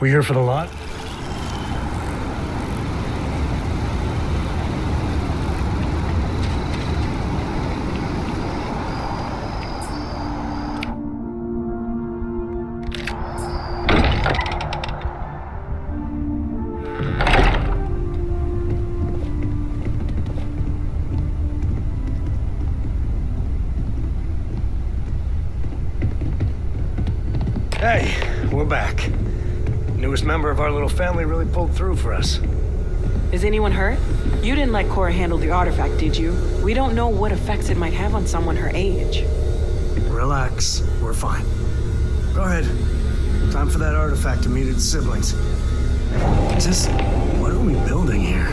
We here for the lot? Hey, we're back. Newest member of our little family really pulled through for us. Is anyone hurt? You didn't let Cora handle the artifact, did you? We don't know what effects it might have on someone her age. Relax, we're fine. Go ahead. Time for that artifact to meet its siblings. Just, what are we building here?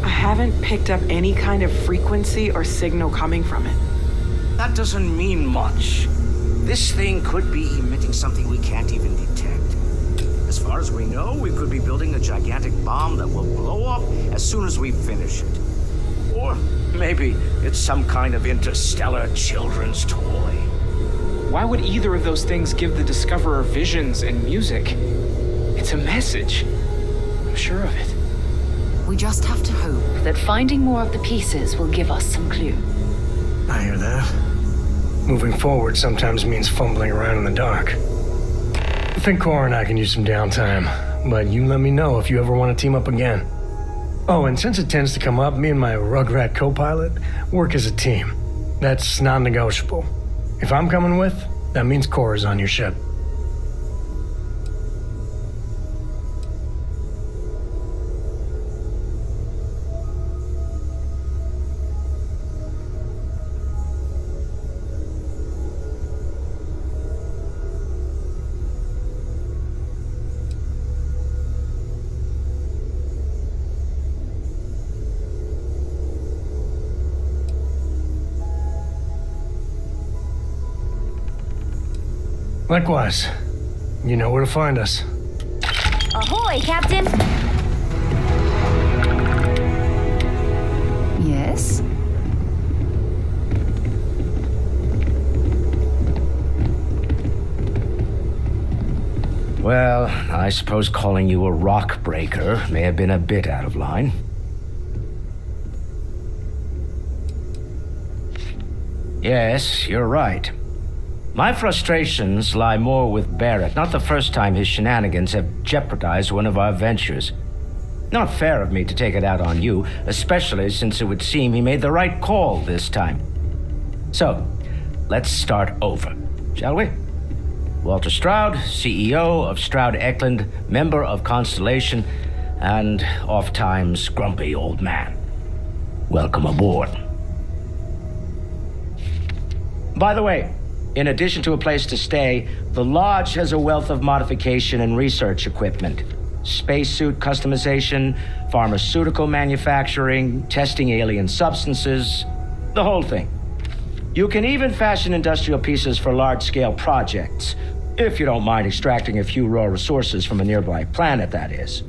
I haven't picked up any kind of frequency or signal coming from it. That doesn't mean much. This thing could be emitting something we can't even detect. As far as we know, we could be building a gigantic bomb that will blow up as soon as we finish it. Or maybe it's some kind of interstellar children's toy. Why would either of those things give the Discoverer visions and music? It's a message. I'm sure of it. We just have to hope that finding more of the pieces will give us some clue. I hear that. Moving forward sometimes means fumbling around in the dark. I think Cora and I can use some downtime, but you let me know if you ever want to team up again. Oh, and since it tends to come up, me and my Rugrat co-pilot work as a team. That's non-negotiable. If I'm coming with, that means Cora's on your ship. Likewise. You know where to find us. Ahoy, Captain! Yes? Well, I suppose calling you a rock breaker may have been a bit out of line. Yes, you're right. My frustrations lie more with Barrett. Not the first time his shenanigans have jeopardized one of our ventures. Not fair of me to take it out on you, especially since it would seem he made the right call this time. So, let's start over, shall we? Walter Stroud, CEO of Stroud Eklund, member of Constellation, and oft-times grumpy old man. Welcome aboard. By the way, in addition to a place to stay, the Lodge has a wealth of modification and research equipment. Spacesuit customization, pharmaceutical manufacturing, testing alien substances, the whole thing. You can even fashion industrial pieces for large-scale projects, if you don't mind extracting a few raw resources from a nearby planet, that is.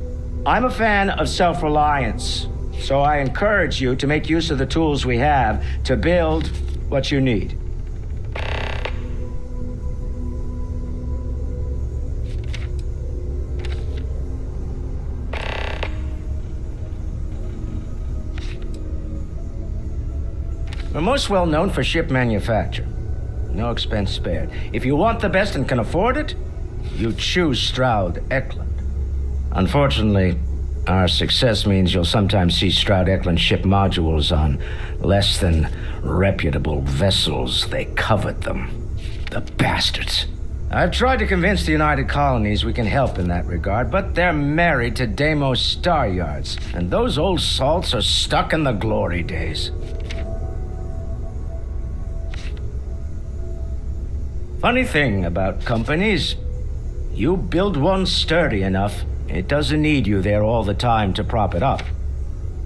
I'm a fan of self-reliance, so I encourage you to make use of the tools we have to build what you need. We're most well known for ship manufacture. No expense spared. If you want the best and can afford it, you choose Stroud Eklund. Unfortunately, our success means you'll sometimes see Stroud Eklund ship modules on less than reputable vessels. They covet them. The bastards. I've tried to convince the United Colonies we can help in that regard, but they're married to Deimos Star Yards, and those old salts are stuck in the glory days. Funny thing about companies, you build one sturdy enough, it doesn't need you there all the time to prop it up.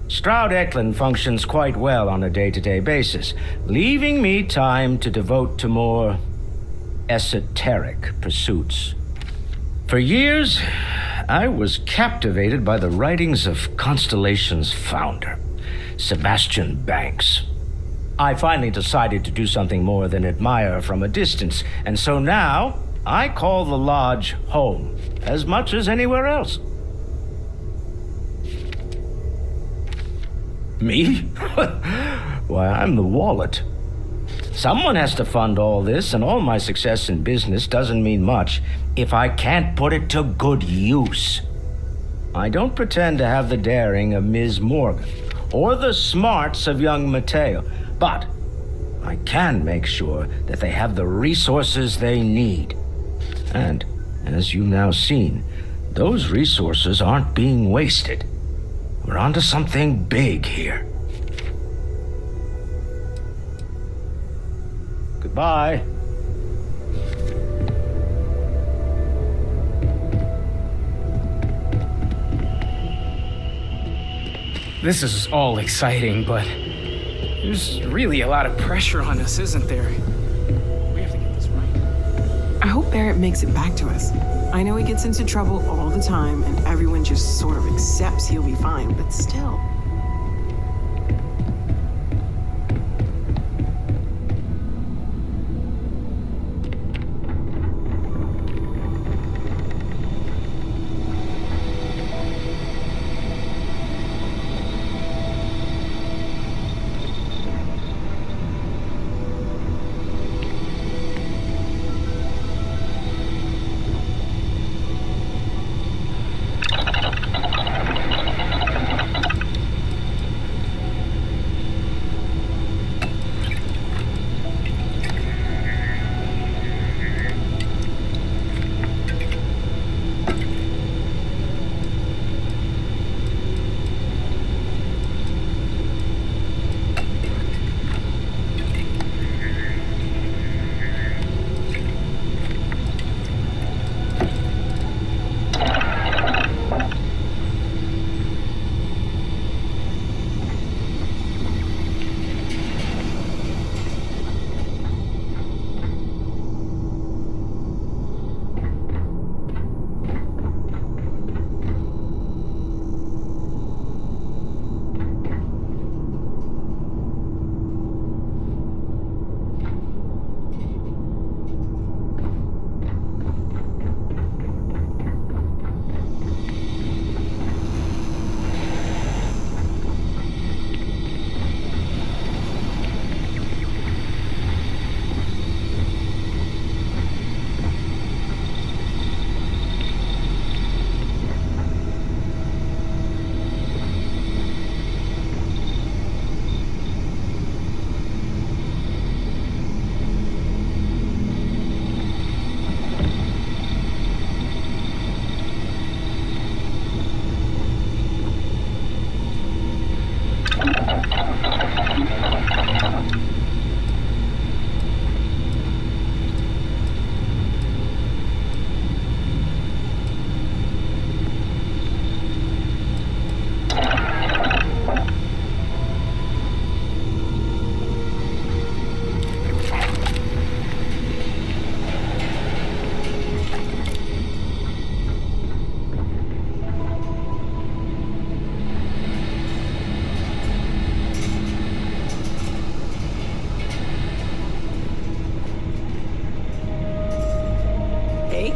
Stroud Eklund functions quite well on a day-to-day basis, leaving me time to devote to more esoteric pursuits. For years, I was captivated by the writings of Constellation's founder, Sebastian Banks. I finally decided to do something more than admire from a distance, and so now I call the lodge home as much as anywhere else. Me? Why, I'm the wallet. Someone has to fund all this, and all my success in business doesn't mean much if I can't put it to good use. I don't pretend to have the daring of Ms. Morgan or the smarts of young Mateo, but I can make sure that they have the resources they need. And, as you've now seen, those resources aren't being wasted. We're onto something big here. Goodbye. This is all exciting, but there's really a lot of pressure on us, isn't there? We have to get this right. I hope Barrett makes it back to us. I know he gets into trouble all the time, and everyone just sort of accepts he'll be fine, but still.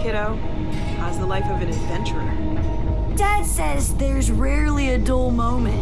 Kiddo. How's the life of an adventurer? Dad says there's rarely a dull moment.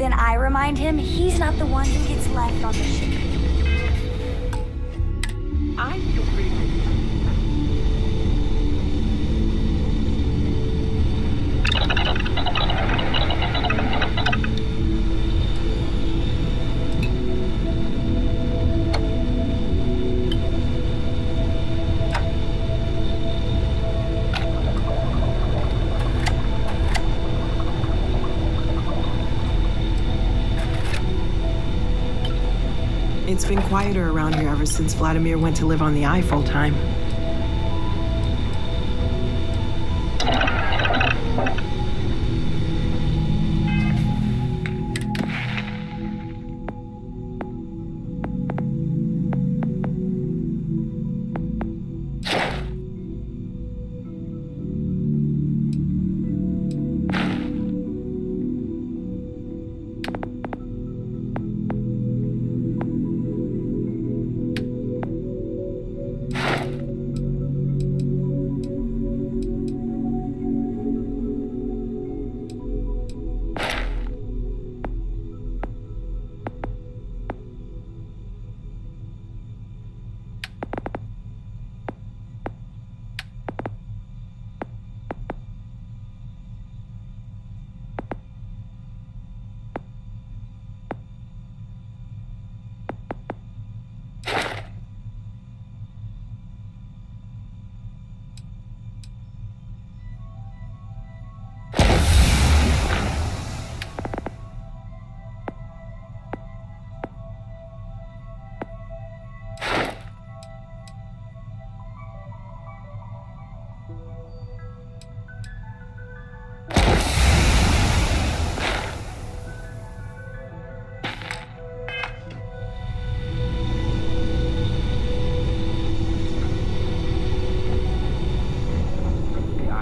then I remind him he's not the one who gets left on the ship. I feel pretty good. It's been quieter around here ever since Vladimir went to live on the Eye full time.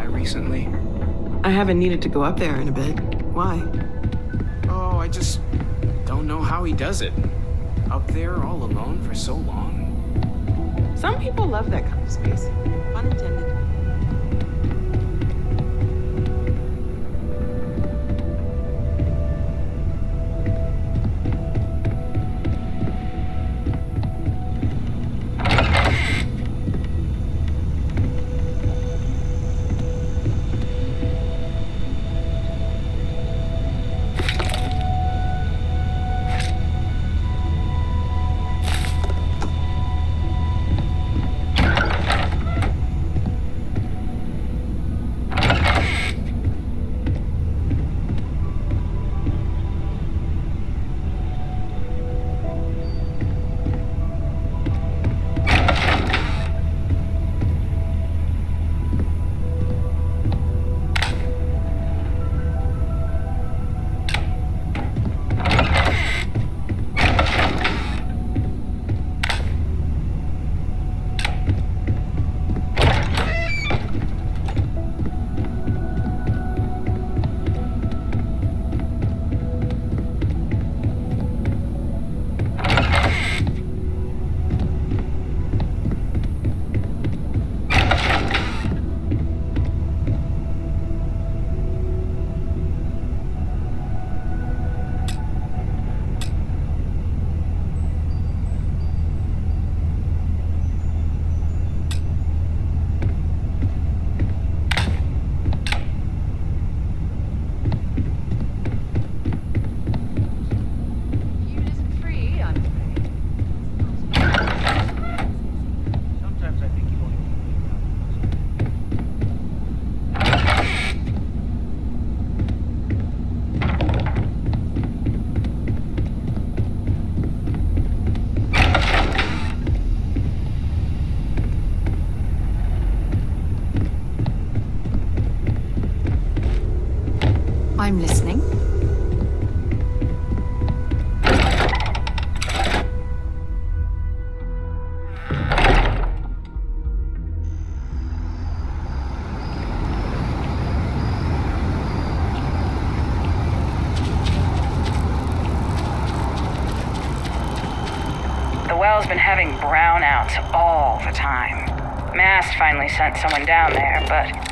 Recently? I haven't needed to go up there in a bit. Why? Oh, I just don't know how he does it. Up there all alone for so long. Some people love that kind of space. Pun intended. I'm listening. The well's been having brownouts all the time. Mast finally sent someone down there, but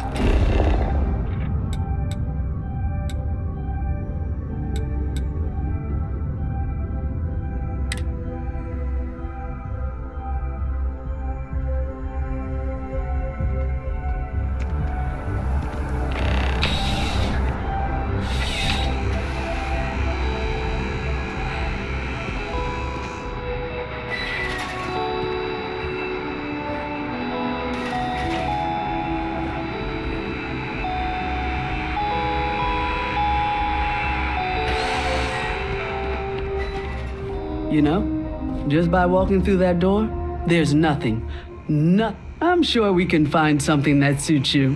You know, just by walking through that door, there's nothing. I'm sure we can find something that suits you.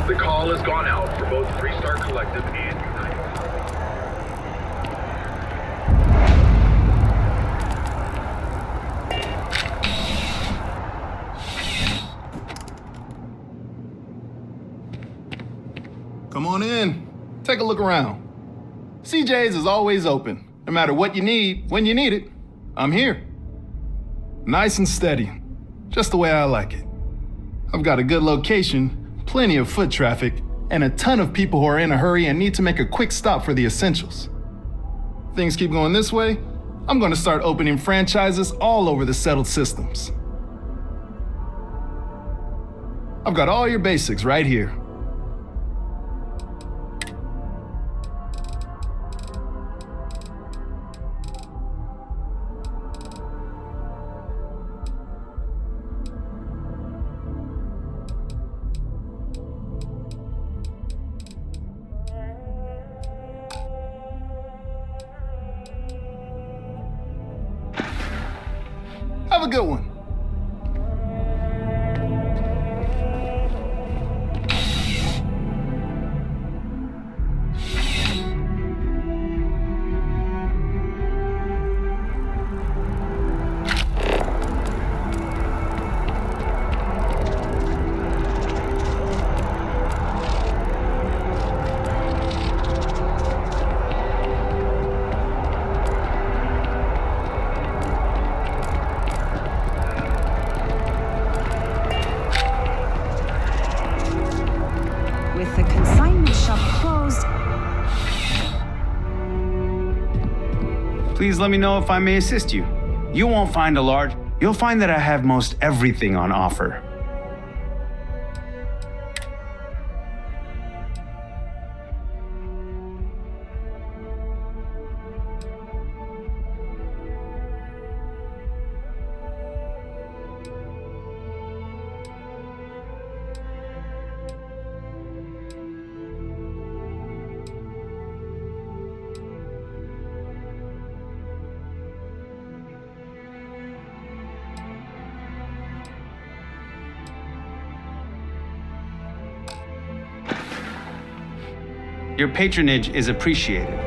The call has gone out for both Freestar Collective and United. Come on in. Take a look around. CJ's is always open. No matter what you need, when you need it, I'm here. Nice and steady. Just the way I like it. I've got a good location, plenty of foot traffic, and a ton of people who are in a hurry and need to make a quick stop for the essentials. Things keep going this way, I'm going to start opening franchises all over the settled systems. I've got all your basics right here. Have a good one. With the consignment shop closed, Please let me know if I may assist you. You won't find a large. You'll find that I have most everything on offer. Your patronage is appreciated.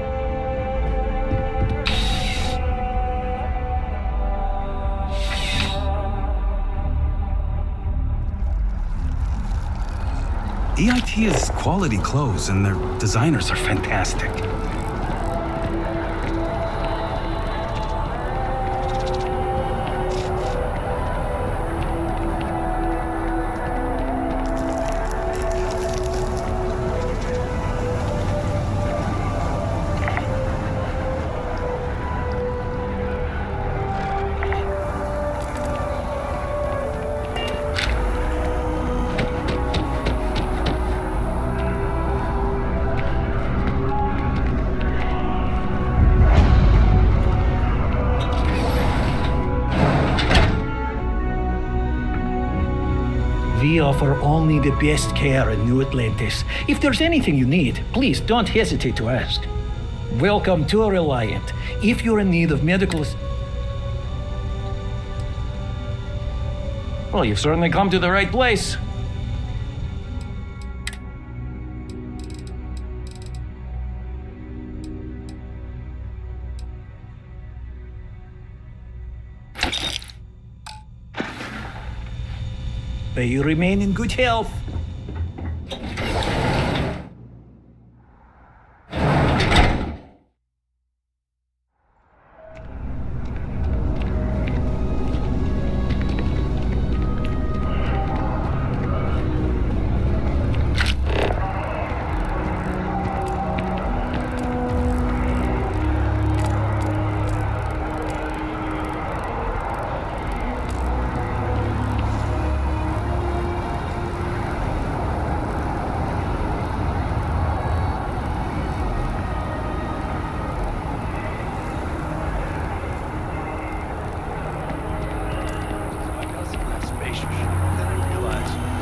EIT is quality clothes, and their designers are fantastic. We offer only the best care in New Atlantis. If there's anything you need, please don't hesitate to ask. Welcome to Reliant. If you're in need of medical Well, you've certainly come to the right place. May you remain in good health.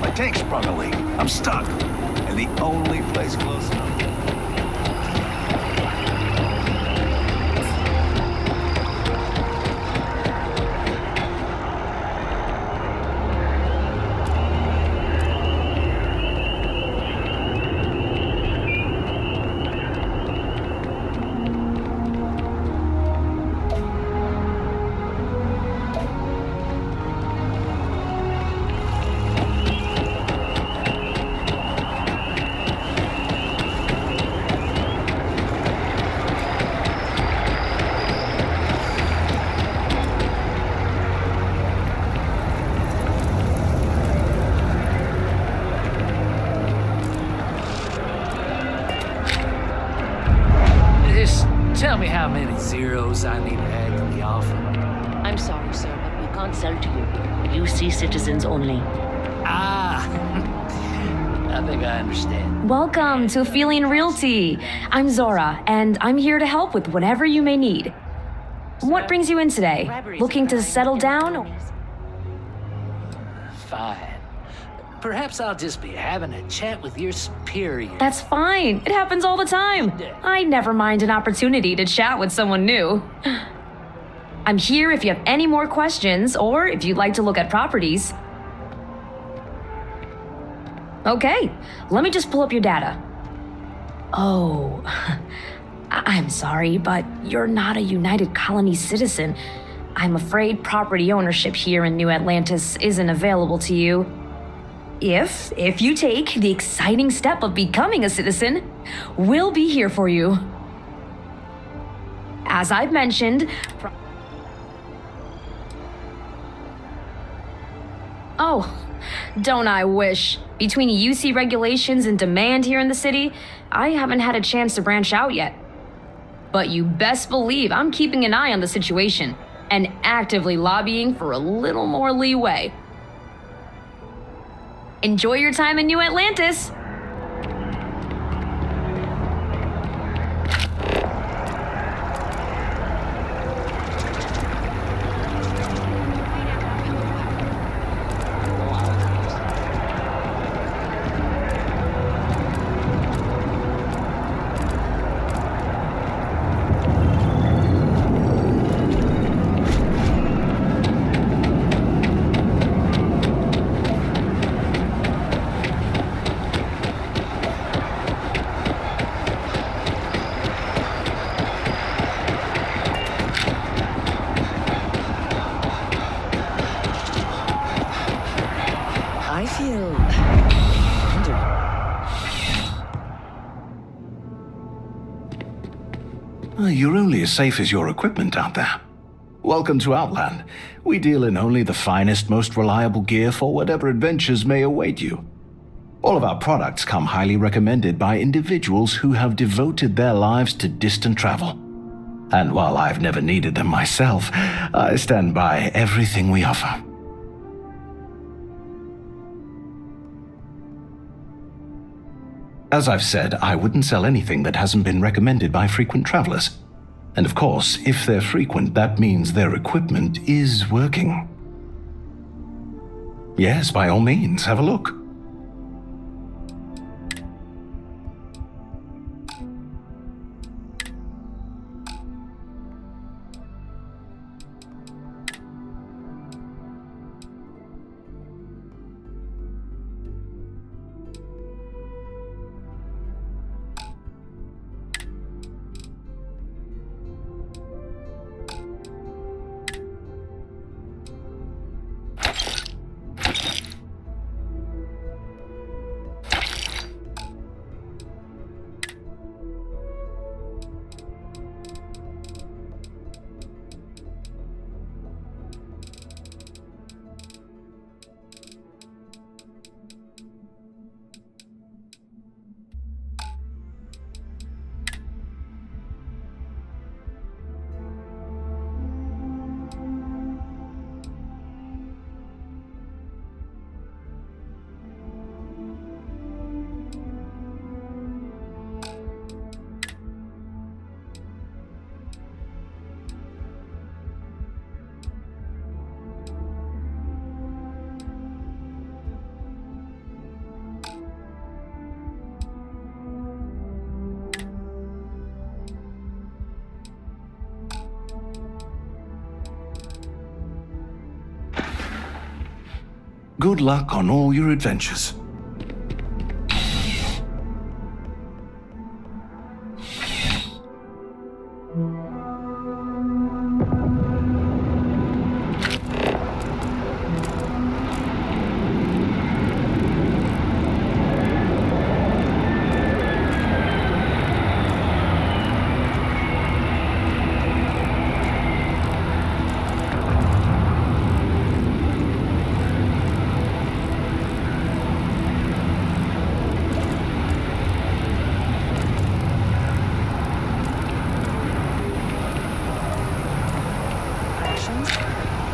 My tank sprung a leak. I'm stuck. And the only place close enough. Tell me how many zeros I need to add to the offer. I'm sorry, sir, but we can't sell to you. UC citizens only. Ah, I think I understand. Welcome to Feeling Realty. I'm Zora, and I'm here to help with whatever you may need. What brings you in today? Looking to settle down? Fine. Perhaps I'll just be having a chat with your superior. That's fine. It happens all the time. I never mind an opportunity to chat with someone new. I'm here if you have any more questions or if you'd like to look at properties. Okay, let me just pull up your data. Oh, I'm sorry, but you're not a United Colony citizen. I'm afraid property ownership here in New Atlantis isn't available to you. If you take the exciting step of becoming a citizen, we'll be here for you. As I've mentioned, oh, don't I wish. Between UC regulations and demand here in the city, I haven't had a chance to branch out yet. But you best believe I'm keeping an eye on the situation and actively lobbying for a little more leeway. Enjoy your time in New Atlantis. You're only as safe as your equipment out there. Welcome to Outland. We deal in only the finest, most reliable gear for whatever adventures may await you. All of our products come highly recommended by individuals who have devoted their lives to distant travel. And while I've never needed them myself, I stand by everything we offer. As I've said, I wouldn't sell anything that hasn't been recommended by frequent travelers. And of course, if they're frequent, that means their equipment is working. Yes, by all means, have a look. Good luck on all your adventures.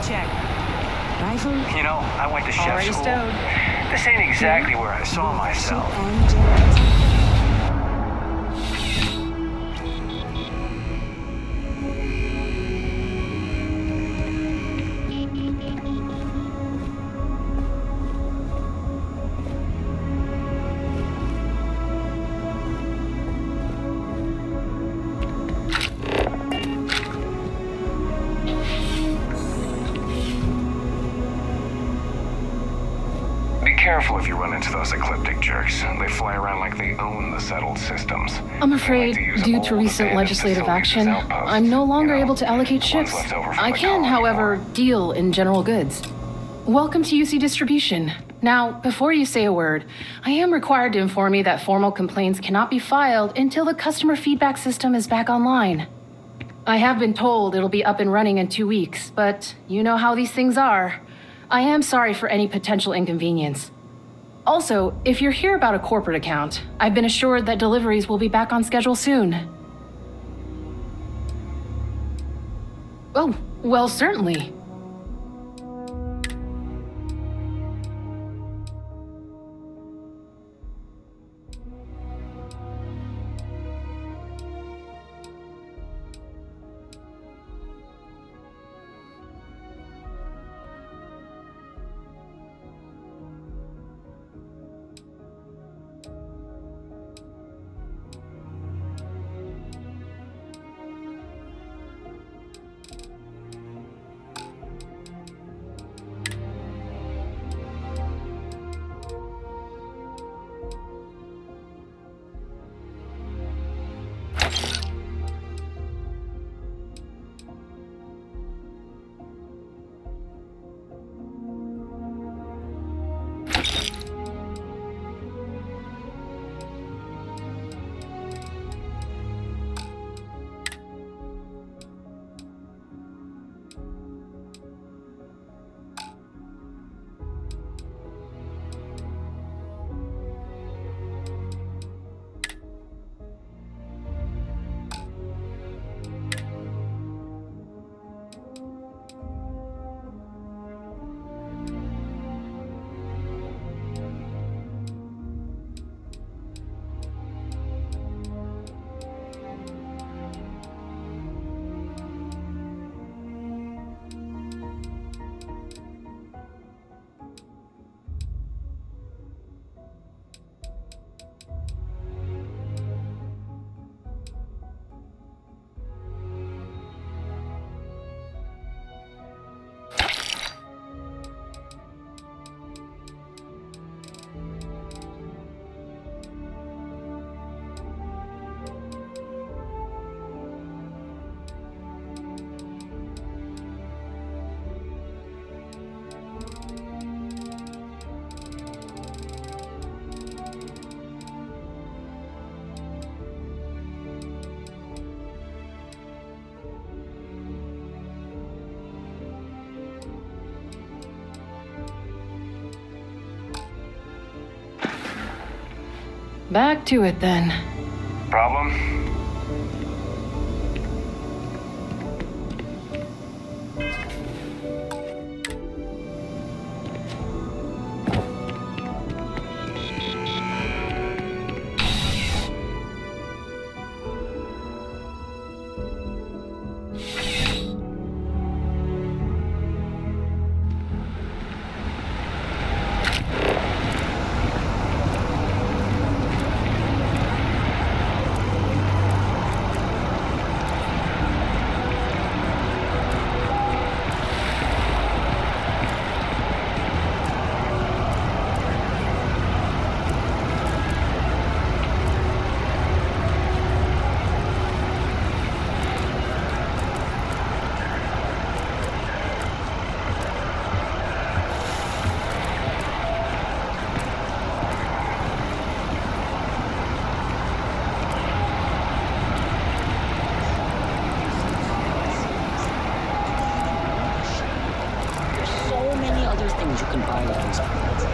Check. Rifle? You know, I went to chef Already school. stowed. This ain't exactly where I saw myself. Careful if you run into those ecliptic jerks. They fly around like they own the settled systems. I'm afraid, due to recent legislative action, I'm no longer able to allocate ships. I can, however, deal in general goods. Welcome to UC Distribution. Now, before you say a word, I am required to inform you that formal complaints cannot be filed until the customer feedback system is back online. I have been told it'll be up and running in 2 weeks, but you know how these things are. I am sorry for any potential inconvenience. Also, if you're here about a corporate account, I've been assured that deliveries will be back on schedule soon. Oh, well, certainly. Back to it then. Problem? So many other things you can buy on these islands.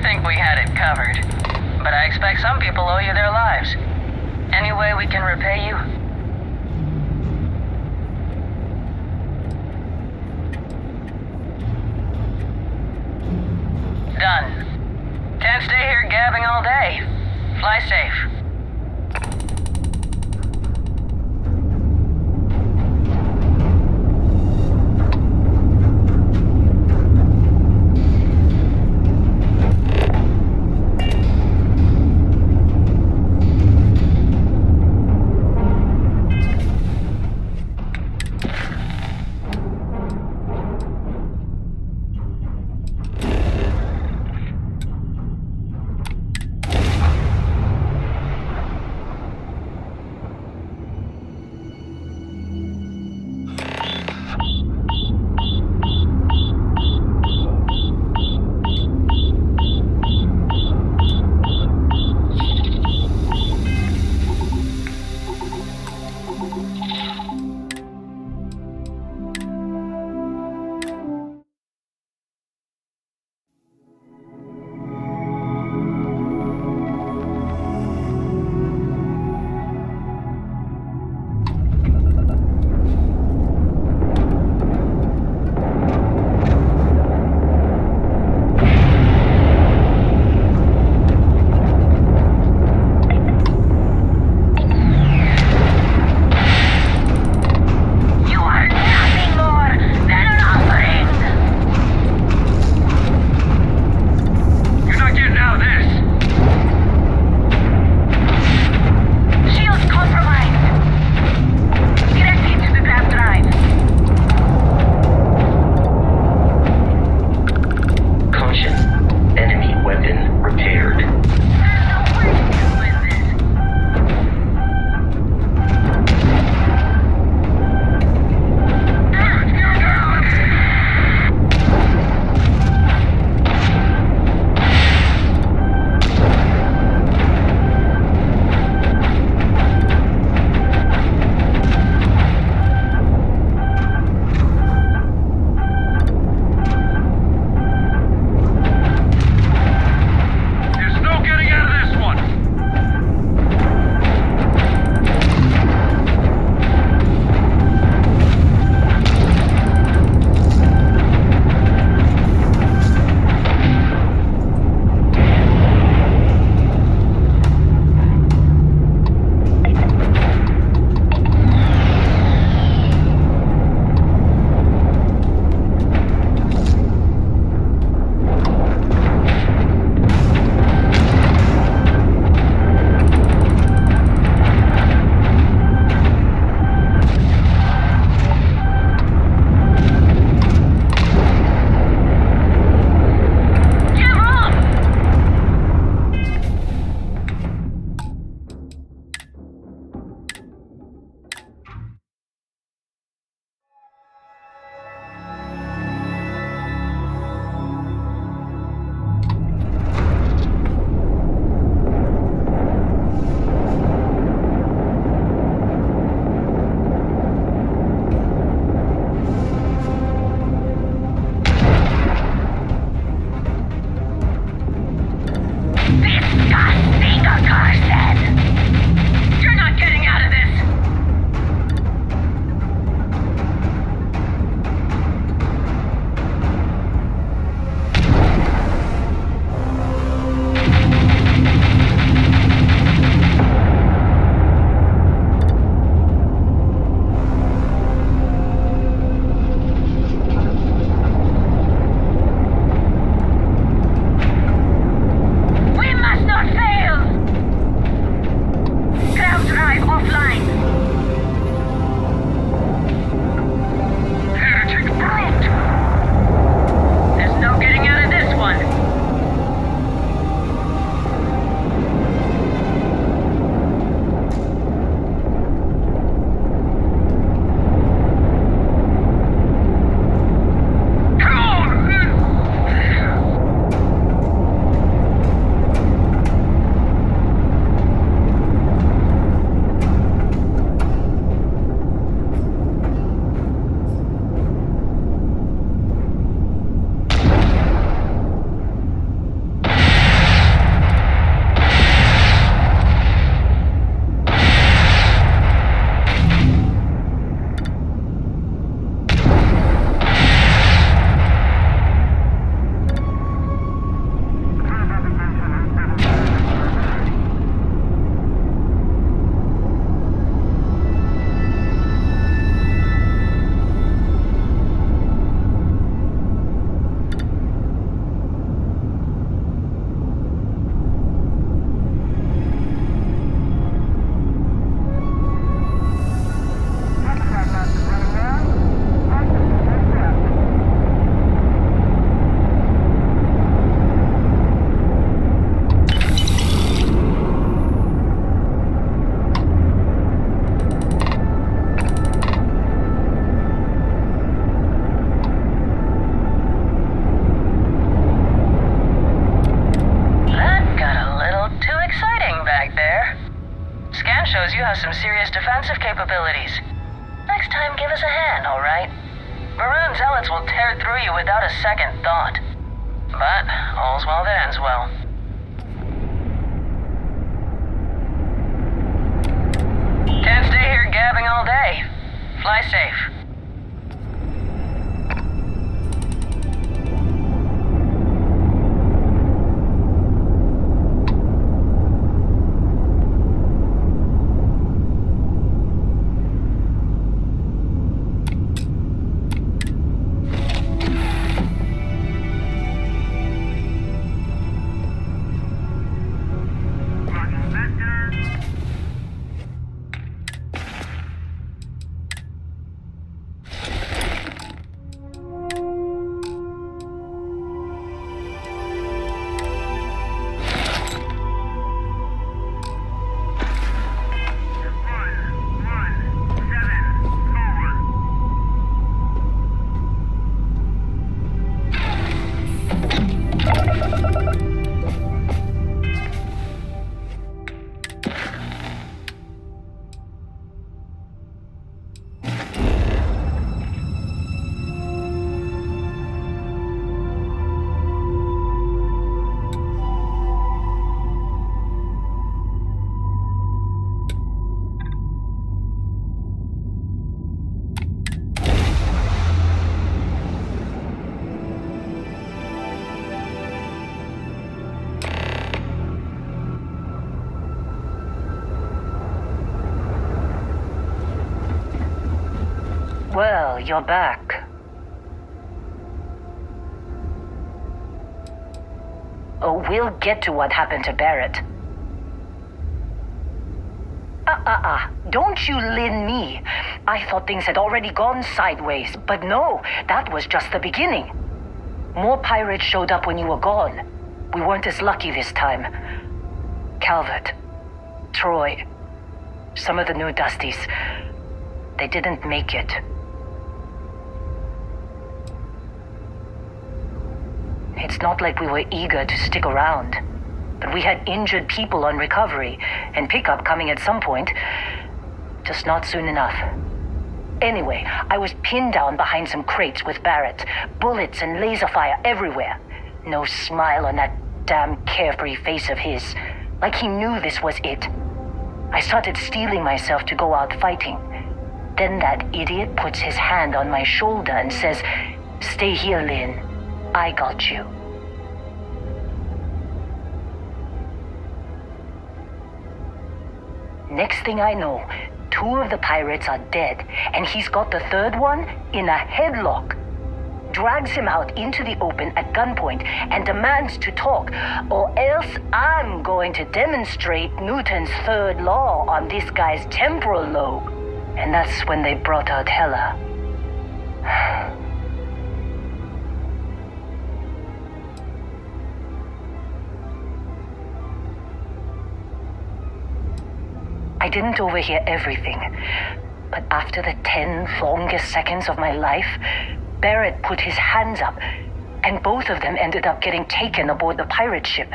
to think we had it covered, but I expect some people owe you their lives. Any way we can repay you? Done. Can't stay here gabbing all day. Fly safe. shows you have some serious defensive capabilities. Next time, give us a hand, alright? Maroon zealots will tear through you without a second thought. But all's well that ends well. Can't stay here gabbing all day. Fly safe. Well, you're back. Oh, we'll get to what happened to Barrett. Don't you lin me. I thought things had already gone sideways, but no, that was just the beginning. More pirates showed up when you were gone. We weren't as lucky this time. Calvert, Troy, some of the new Dusties, they didn't make it. It's not like we were eager to stick around, but we had injured people on recovery and pickup coming at some point, just not soon enough. Anyway, I was pinned down behind some crates with Barrett, bullets and laser fire everywhere. No smile on that damn carefree face of his, like he knew this was it. I started steeling myself to go out fighting. Then that idiot puts his hand on my shoulder and says, "Stay here, Lynn. I got you." Next thing I know, 2 of the pirates are dead, and he's got the third one in a headlock. Drags him out into the open at gunpoint and demands to talk, or else I'm going to demonstrate Newton's third law on this guy's temporal lobe. And that's when they brought out Hella. I didn't overhear everything, but after the 10 longest seconds of my life, Barrett put his hands up, and both of them ended up getting taken aboard the pirate ship.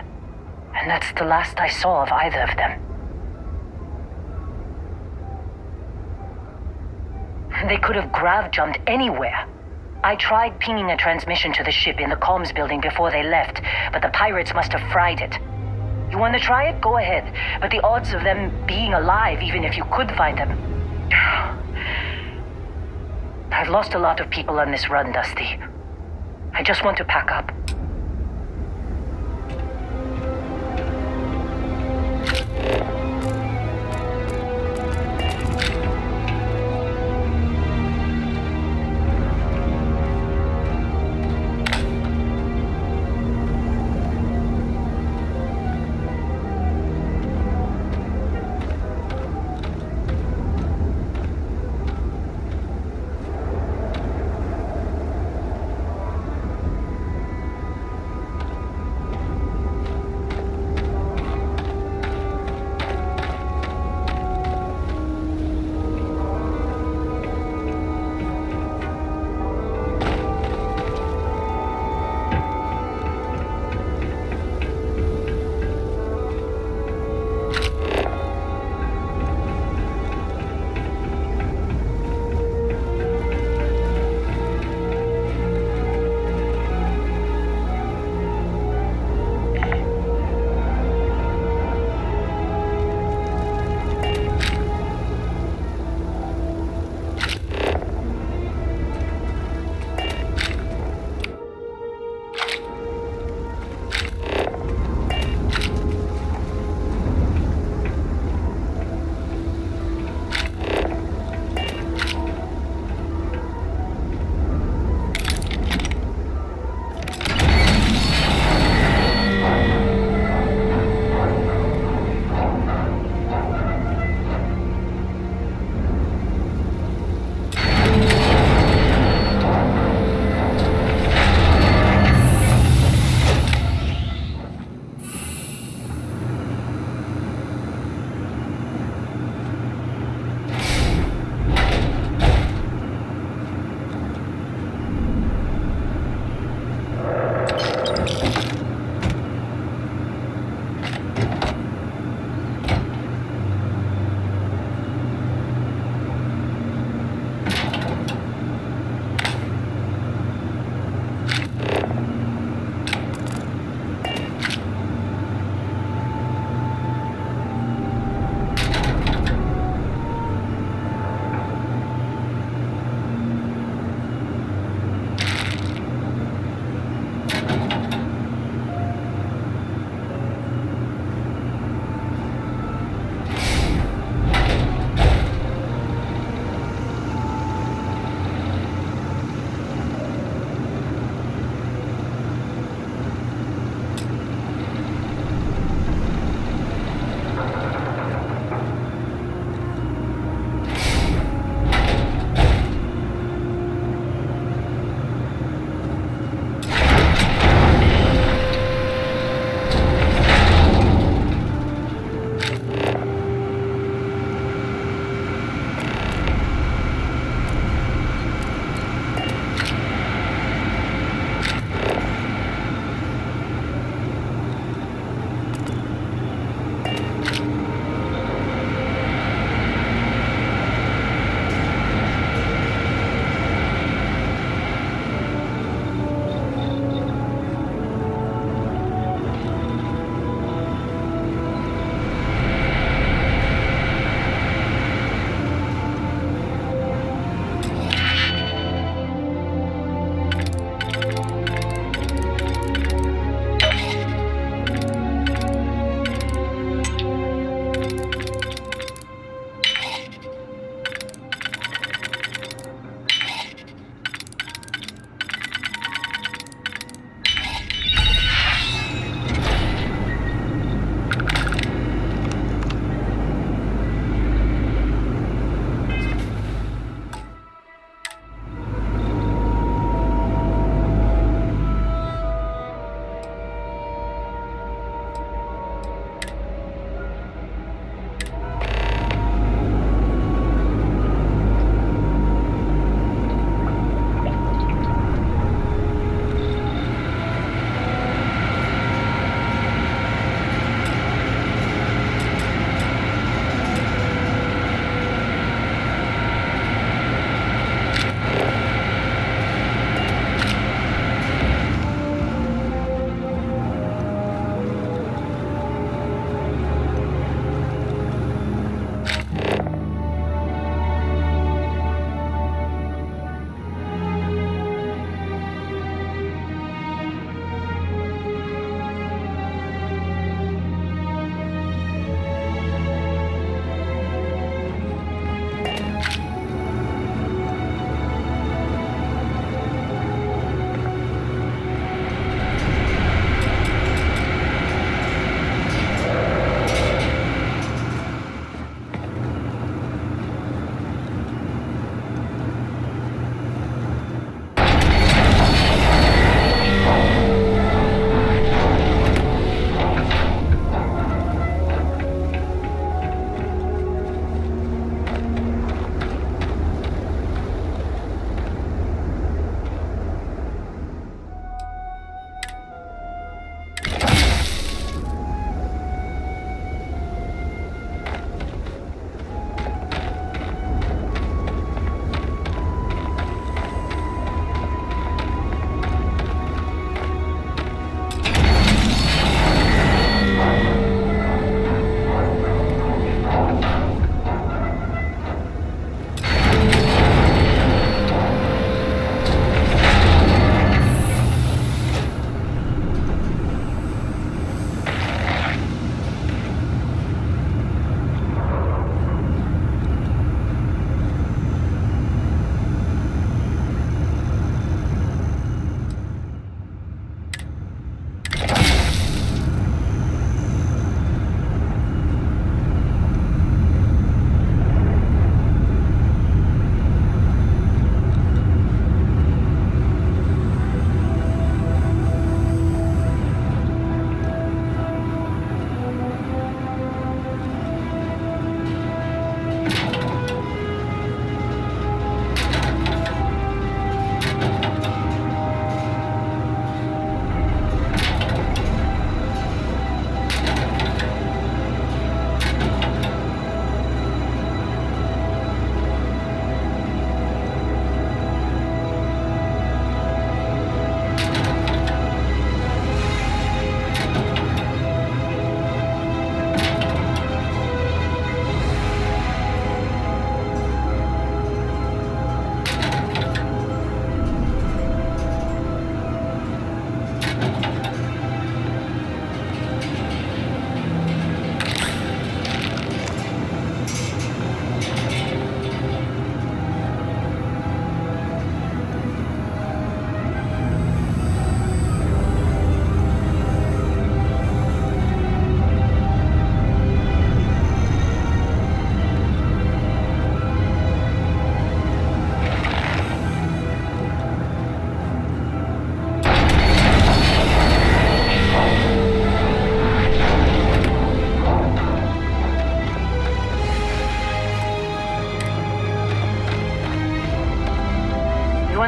And that's the last I saw of either of them. They could have grav-jumped anywhere. I tried pinging a transmission to the ship in the comms building before they left, but the pirates must have fried it. You want to try it? Go ahead. But the odds of them being alive, even if you could find them... I've lost a lot of people on this run, Dusty. I just want to pack up.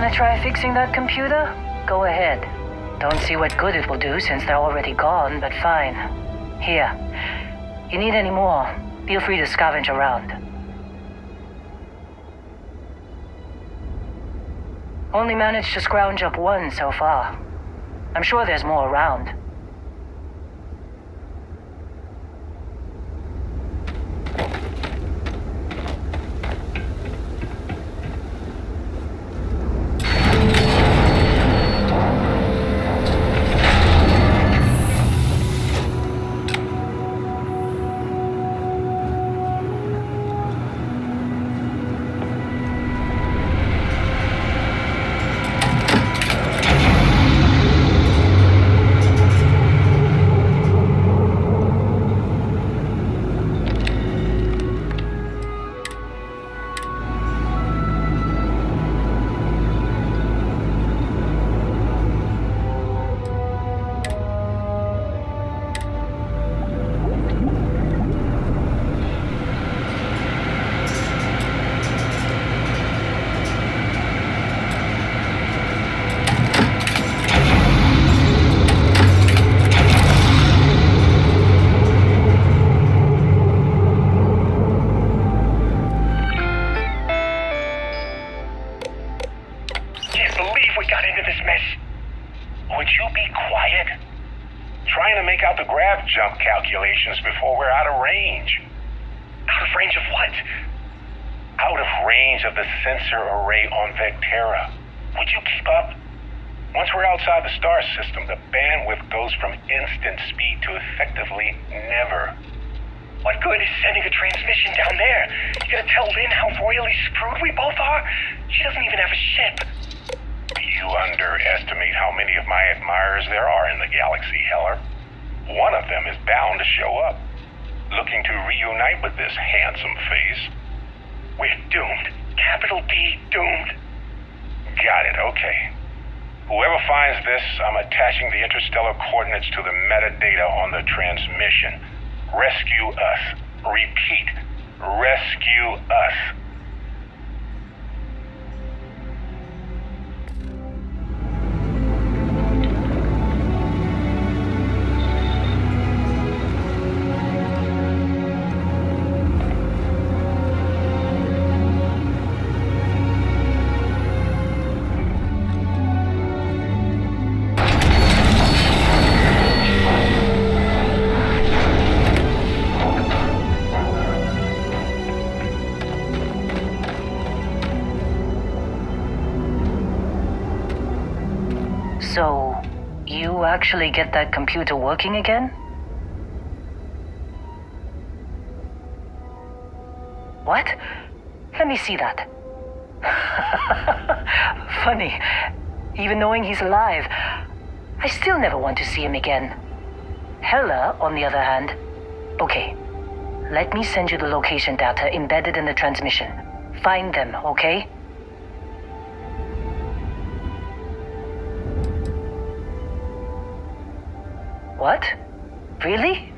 Wanna try fixing that computer? Go ahead. Don't see what good it will do since they're already gone, but fine. Here. You need any more? Feel free to scavenge around. Only managed to scrounge up one so far. I'm sure there's more around. Jump calculations before we're out of range. Out of range of what? Out of range of the sensor array on Vectera. Would you keep up? Once we're outside the star system, the bandwidth goes from instant speed to effectively never. What good is sending a transmission down there? You gonna tell Lynn how royally screwed we both are? She doesn't even have a ship. You underestimate how many of my admirers there are in the galaxy, Heller. One of them is bound to show up, looking to reunite with this handsome face. We're doomed. Capital D, doomed. Got it, okay. Whoever finds this, I'm attaching the interstellar coordinates to the metadata on the transmission. Rescue us. Repeat, rescue us. So, you actually get that computer working again? What? Let me see that. Funny. Even knowing he's alive, I still never want to see him again. Hella, on the other hand. Okay. Let me send you the location data embedded in the transmission. Find them, okay? What? Really?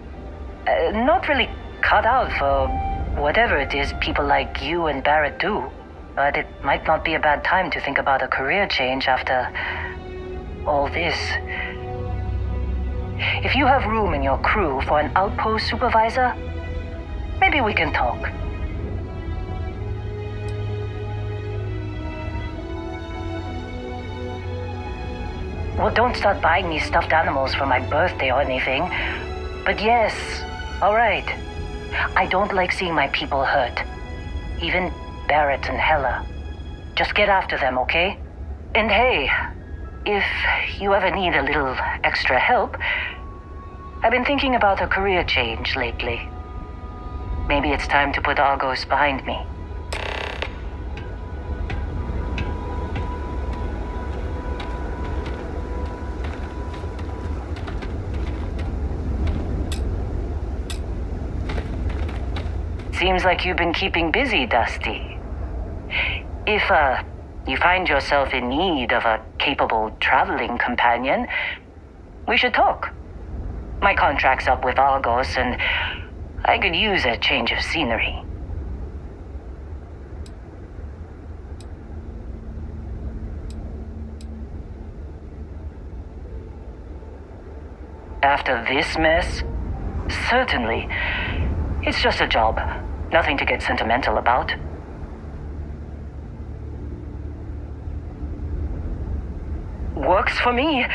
Not really cut out for whatever it is people like you and Barrett do. But it might not be a bad time to think about a career change after all this. If you have room in your crew for an outpost supervisor, maybe we can talk. Well, don't start buying me stuffed animals for my birthday or anything. But yes, all right. I don't like seeing my people hurt. Even Barrett and Hella. Just get after them, okay? And hey, if you ever need a little extra help, I've been thinking about a career change lately. Maybe it's time to put Argos behind me. Seems like you've been keeping busy, Dusty. If, you find yourself in need of a capable traveling companion, we should talk. My contract's up with Argos, and I could use a change of scenery. After this mess? Certainly. It's just a job. Nothing to get sentimental about. Works for me.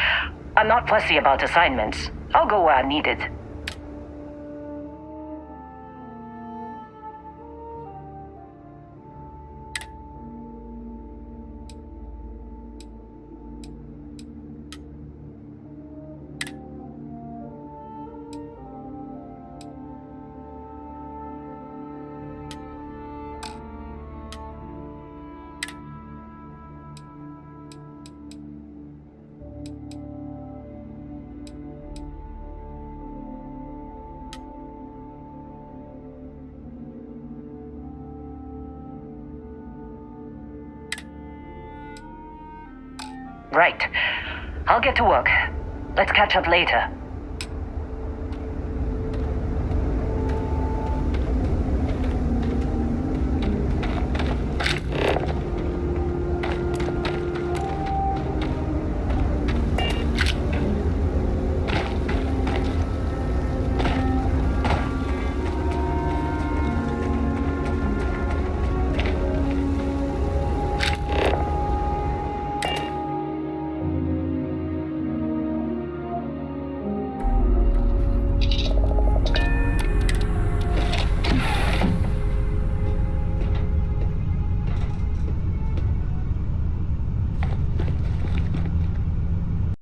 I'm not fussy about assignments. I'll go where I'm needed. Right. I'll get to work. Let's catch up later.